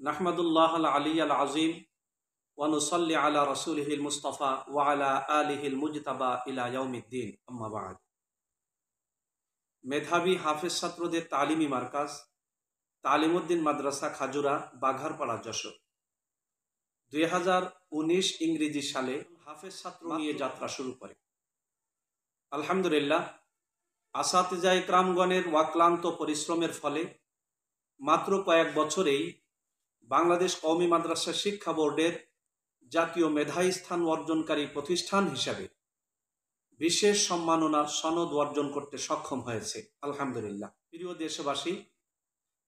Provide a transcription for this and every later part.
নাহমাদুল্লাহ আল আলী আল আজিম ওয়া নুসাল্লি আলা রাসূলিহিল মুস্তাফা ওয়া আলা আলিহিল মুজতাবা ইলা ইয়াউমিদ্দিন, আম্মা বা'দ। মেধাবী হাফেজ ছাত্রদের তালিমি মার্কাজ তালিমউদ্দিন মাদ্রাসা খাজুরা, বাঘারপাড়া, যশোর 2019 ইংরেজি সালে হাফেজ ছাত্র নিয়ে যাত্রা শুরু করে। আলহামদুলিল্লাহ, আসাতিজা ইকরামগণের ওয়াক্লান্ত পরিশ্রমের ফলে মাত্র কয়েক বছরেই বাংলাদেশ কওমি মাদ্রাসা শিক্ষা বোর্ডের জাতীয় মেধাই স্থান অর্জনকারী প্রতিষ্ঠান হিসাবে বিশেষ সম্মাননার সনদ অর্জন করতে সক্ষম হয়েছে। আলহামদুলিল্লাহ। প্রিয় দেশবাসী,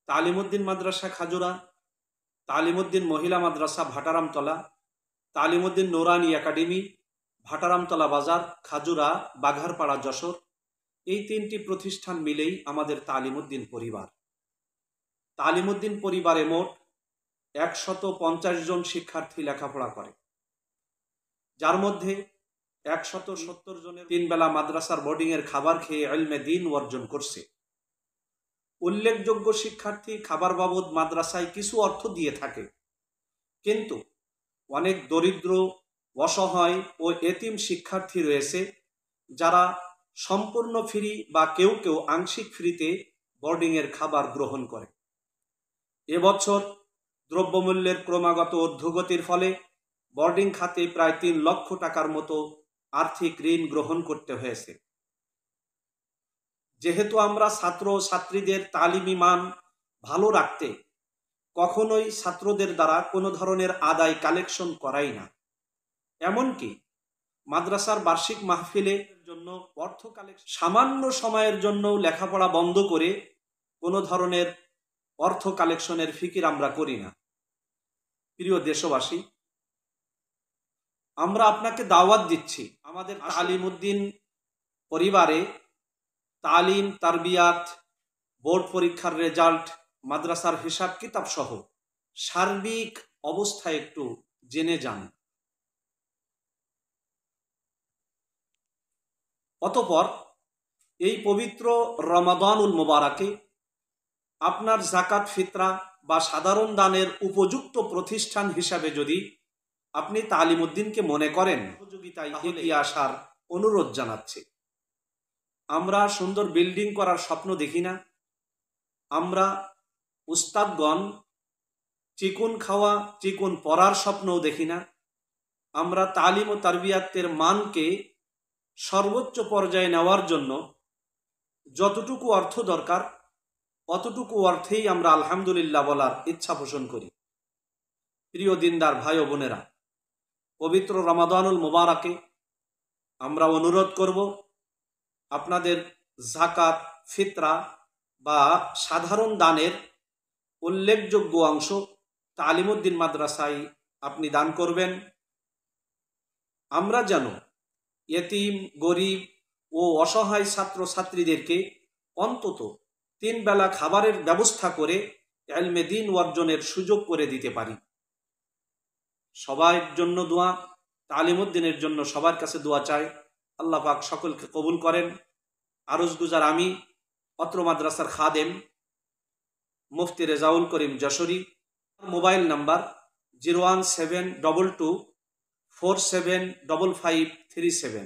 তালিমউদ্দিন মাদ্রাসা খাজুরা, তালিমউদ্দিন মহিলা মাদ্রাসা ভাটারামতলা, তালিমউদ্দিন নুরানি একাডেমি ভাটারামতলা বাজার, খাজুরা, বাঘারপাড়া, যশোর, এই তিনটি প্রতিষ্ঠান মিলেই আমাদের তালিমউদ্দিন পরিবার। তালিমউদ্দিন পরিবারে মোট 150 জন শিক্ষার্থী লেখাপড়া করে, যার মধ্যে 170 জনের 3 বেলা মাদ্রাসার বোর্ডিংয়ের খাবার খেয়ে ইলমে দ্বীন অর্জন করছে। উল্লেখযোগ্য শিক্ষার্থী খাবার বাবদ মাদ্রাসায় কিছু অর্থ দিয়ে থাকে, কিন্তু অনেক দরিদ্র, অসহায় ও এতিম শিক্ষার্থী রয়েছে যারা সম্পূর্ণ ফ্রি বা কেউ কেউ আংশিক ফ্রিতে বোর্ডিংয়ের খাবার গ্রহণ করে। এবছর দ্রব্যমূল্যের ক্রমাগত ঊর্ধ্বগতির ফলে বোর্ডিং খাতে প্রায় 3 লক্ষ টাকার মতো আর্থিক ঋণ গ্রহণ করতে হয়েছে। যেহেতু আমরা ছাত্র ও ছাত্রীদের তালিমি মান ভালো রাখতে কখনোই ছাত্রদের দ্বারা কোনো ধরনের আদায় কালেকশন করাই না, এমনকি মাদ্রাসার বার্ষিক মাহফিলের জন্য অর্থ কালেকশন সামান্য সময়ের জন্য লেখাপড়া বন্ধ করে কোনো ধরনের অর্থ কালেকশনের ফিকির আমরা করি না। প্রিয় দেশবাসী, আমরা আপনাকে দাওয়াত দিচ্ছি আমাদের তালিমউদ্দিন পরিবারে তালিম, তারবিয়াত, বোর্ড পরীক্ষার রেজাল্ট, মাদ্রাসার হিসাব কিতাব সহ সার্বিক অবস্থা একটু জেনে যান। অতঃপর এই পবিত্র রমাদানুল মুবারাকে আপনার যাকাত, ফিতরা বা সাধারণ দানের উপযুক্ত প্রতিষ্ঠান হিসাবে যদি আপনি তালিমউদ্দিনকে মনে করেন, সহযোগিতায় এগিয়ে আসার অনুরোধ জানাচ্ছি। আমরা সুন্দর বিল্ডিং করার স্বপ্ন দেখি না, আমরা উস্তাদগণ চিকুন খাওয়া, চিকুন পড়ার স্বপ্নও দেখি না। আমরা তালিম ও তারবিয়াতের মানকে সর্বোচ্চ পর্যায়ে নেওয়ার জন্য যতটুকু অর্থ দরকার অতটুকু অর্থেই আমরা আলহামদুলিল্লাহ বলার ইচ্ছা পোষণ করি। প্রিয় দিনদার ভাই ও বোনেরা, পবিত্র রমাদানুল মুবারাকে আমরা অনুরোধ করব আপনাদের যাকাত, ফিতরা বা সাধারণ দানের উল্লেখযোগ্য অংশ তালিমউদ্দিন মাদ্রাসায় আপনি দান করবেন। আমরা যেন এতিম, গরিব ও অসহায় ছাত্র ছাত্রীদেরকে অন্তত 3 বেলা খাবারের ব্যবস্থা করে ইলমে দ্বীন অর্জনের সুযোগ করে দিতে পারি। সবার জন্য দোয়া, তালিমউদ্দিনের জন্য সবার কাছে দোয়া চাই। আল্লাহ পাক সকলকে কবুল করেন। আরজ গুজার আমি অত্র মাদ্রাসার খাদেম মুফতি রেজাউল করিম যশোরী। Mobile number 01722475537।